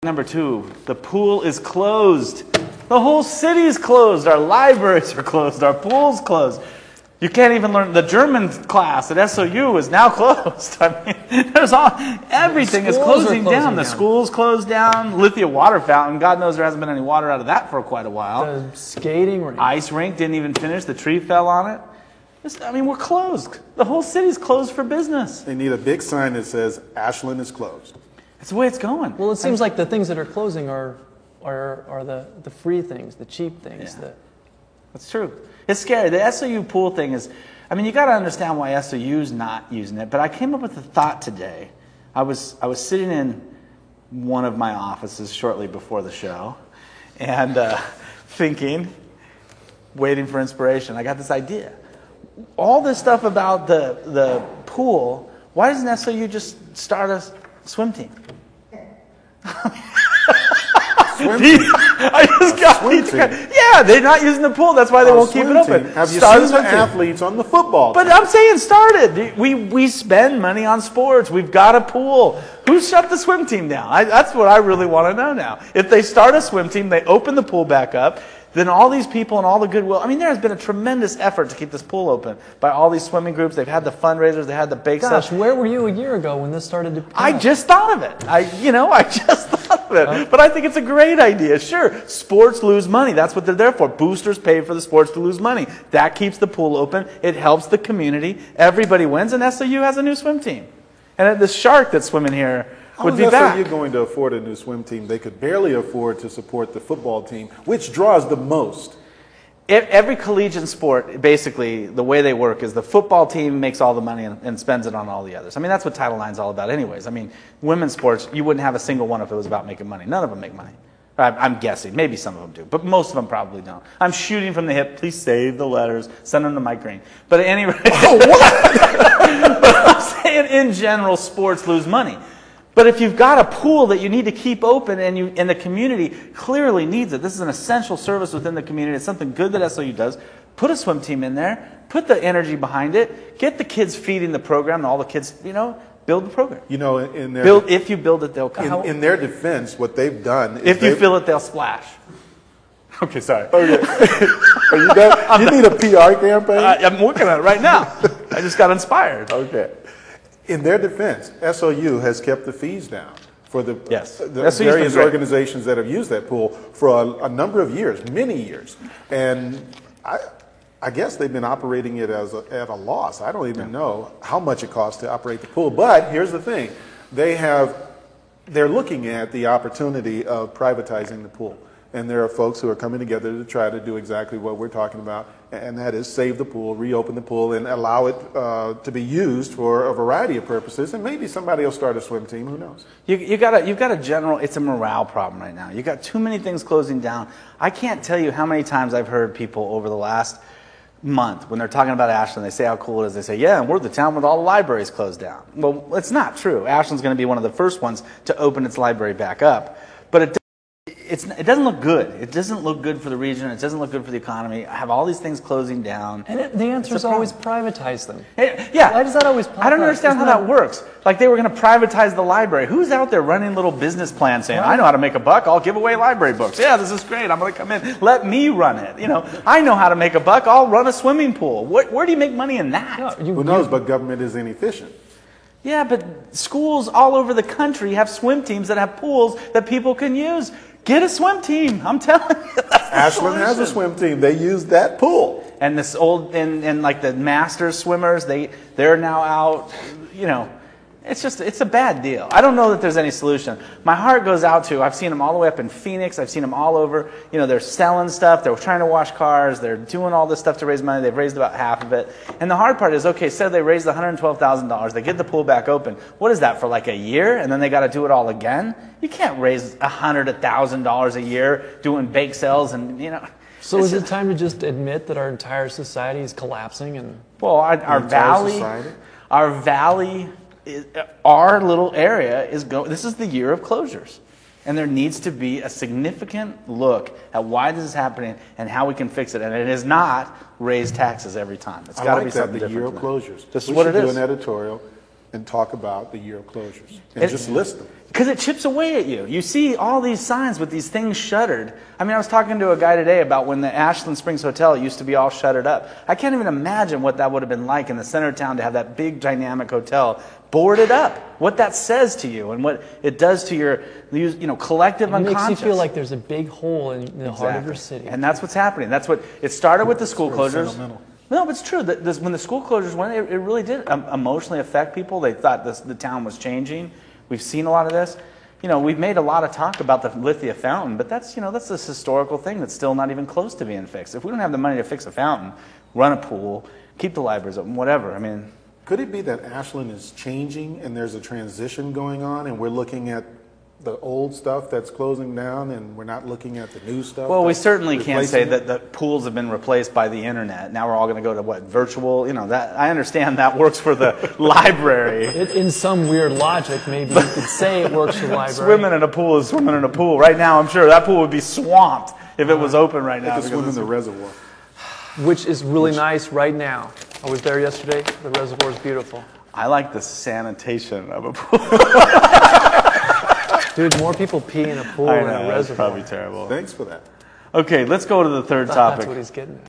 Number 2, the pool is closed. The whole city is closed. Our libraries are closed. Our pool's closed. You can't even learn. The German class at SOU is now closed. I mean, everything is closing down. The school's closed down. Lithia water fountain. God knows there hasn't been any water out of that for quite a while. The skating rink. Ice rink didn't even finish. The tree fell on it. I mean, we're closed. The whole city's closed for business. They need a big sign that says Ashland is closed. That's the way it's going. Well, it seems like the things that are closing are the free things, the cheap things. Yeah. That's true. It's scary. The SOU pool thing is, I mean, you got to understand why SOU's not using it. But I came up with a thought today. I was sitting in one of my offices shortly before the show, and thinking, waiting for inspiration. I got this idea. All this stuff about the pool. Why doesn't SOU just start a swim team? I just got yeah, they're not using the pool. That's why they won't keep it open. Have you seen the athletes on the football team? But I'm saying start it. We spend money on sports. We've got a pool. Who shut the swim team down? That's what I really want to know now. If they start a swim team, they open the pool back up, then all these people and all the goodwill. I mean, there has been a tremendous effort to keep this pool open by all these swimming groups. They've had the fundraisers. They had the bake sales. Gosh, where were you a year ago when this started to come I just thought of it. I just thought of it. But I think it's a great idea. Sure, sports lose money. That's what they're there for. Boosters pay for the sports to lose money. That keeps the pool open. It helps the community. Everybody wins, and SOU has a new swim team. And the shark that's swimming here would be back. How is SOU going to afford a new swim team? They could barely afford to support the football team, which draws the most. Every collegiate sport, basically, the way they work is the football team makes all the money and spends it on all the others. I mean, that's what Title IX is all about anyways. I mean, women's sports, you wouldn't have a single one if it was about making money. None of them make money. I'm guessing. Maybe some of them do, but most of them probably don't. I'm shooting from the hip. Please save the letters. Send them to Mike Green. But at any rate, but I'm saying in general, sports lose money. But if you've got a pool that you need to keep open and the community clearly needs it, this is an essential service within the community. It's something good that SOU does. Put a swim team in there. Put the energy behind it. Get the kids feeding the program and all the kids, build the program. If you build it, they'll come. In their defense, what they've done is if you fill it, they'll splash. Okay, sorry. Okay. Are you done? You need a PR campaign? I'm working on it right now. I just got inspired. Okay. In their defense, SOU has kept the fees down for the various organizations that have used that pool for a number of years, many years. And I guess they've been operating it at a loss. I don't even know how much it costs to operate the pool. But here's the thing. They're looking at the opportunity of privatizing the pool. And there are folks who are coming together to try to do exactly what we're talking about, and that is save the pool, reopen the pool, and allow it to be used for a variety of purposes. And maybe somebody will start a swim team. Who knows? You've got a general. It's a morale problem right now. You've got too many things closing down. I can't tell you how many times I've heard people over the last month when they're talking about Ashland, they say how cool it is. They say, yeah, and we're the town with all the libraries closed down. Well, it's not true. Ashland's going to be one of the first ones to open its library back up, but it doesn't look good. It doesn't look good for the region. It doesn't look good for the economy. I have all these things closing down. And the answer is always privatize them. Yeah. Why does that always pop up? I don't understand how that works. Like they were going to privatize the library. Who's out there running little business plans saying, I know how to make a buck. I'll give away library books. Yeah, this is great. I'm going to come in. Let me run it. I know how to make a buck. I'll run a swimming pool. Where do you make money in that? Who knows, but government is inefficient. Yeah, but schools all over the country have swim teams that have pools that people can use. Get a swim team. I'm telling you. Ashland has a swim team. They use that pool. And this and like the masters swimmers, they're now out. It's a bad deal. I don't know that there's any solution. My heart goes out to, I've seen them all the way up in Phoenix. I've seen them all over. They're selling stuff. They're trying to wash cars. They're doing all this stuff to raise money. They've raised about half of it. And the hard part is, okay, so they raised $112,000. They get the pool back open. What is that, for like a year? And then they got to do it all again? You can't raise $100,000 a year doing bake sales and, So is it time to just admit that our entire society is collapsing? And well, our valley, our little area is going. This is the year of closures, and there needs to be a significant look at why this is happening and how we can fix it. And it is not raise taxes every time. It's got to be something different. The year of closures. This is what it is. We should do an editorial and talk about the year of closures and just list them. Because it chips away at you. You see all these signs with these things shuttered. I mean, I was talking to a guy today about when the Ashland Springs Hotel used to be all shuttered up. I can't even imagine what that would have been like in the center of town to have that big dynamic hotel boarded up. What that says to you and what it does to your collective unconscious. It makes you feel like there's a big hole in the heart of your city. And that's what's happening. That's what it started with the school closures. No, but it's true. When the school closures went, it really did emotionally affect people. They thought the town was changing. We've seen a lot of this. We've made a lot of talk about the Lithia fountain, but that's this historical thing that's still not even close to being fixed. If we don't have the money to fix a fountain, run a pool, keep the libraries open, whatever. I mean, could it be that Ashland is changing and there's a transition going on, and we're looking at the old stuff that's closing down, and we're not looking at the new stuff? Well, we certainly can't say that the pools have been replaced by the internet. Now we're all going to go to what, virtual? That I understand that works for the library. In some weird logic, maybe you could say it works for the library. Swimming in a pool is swimming in a pool. Right now, I'm sure that pool would be swamped if it was open right now. They could swim in the reservoir, which is really nice right now. I was there yesterday. The reservoir is beautiful. I like the sanitation of a pool. Dude, more people pee in a pool than a reservoir. That's probably terrible. Thanks for that. Okay, let's go to the third topic. That's what he's getting at.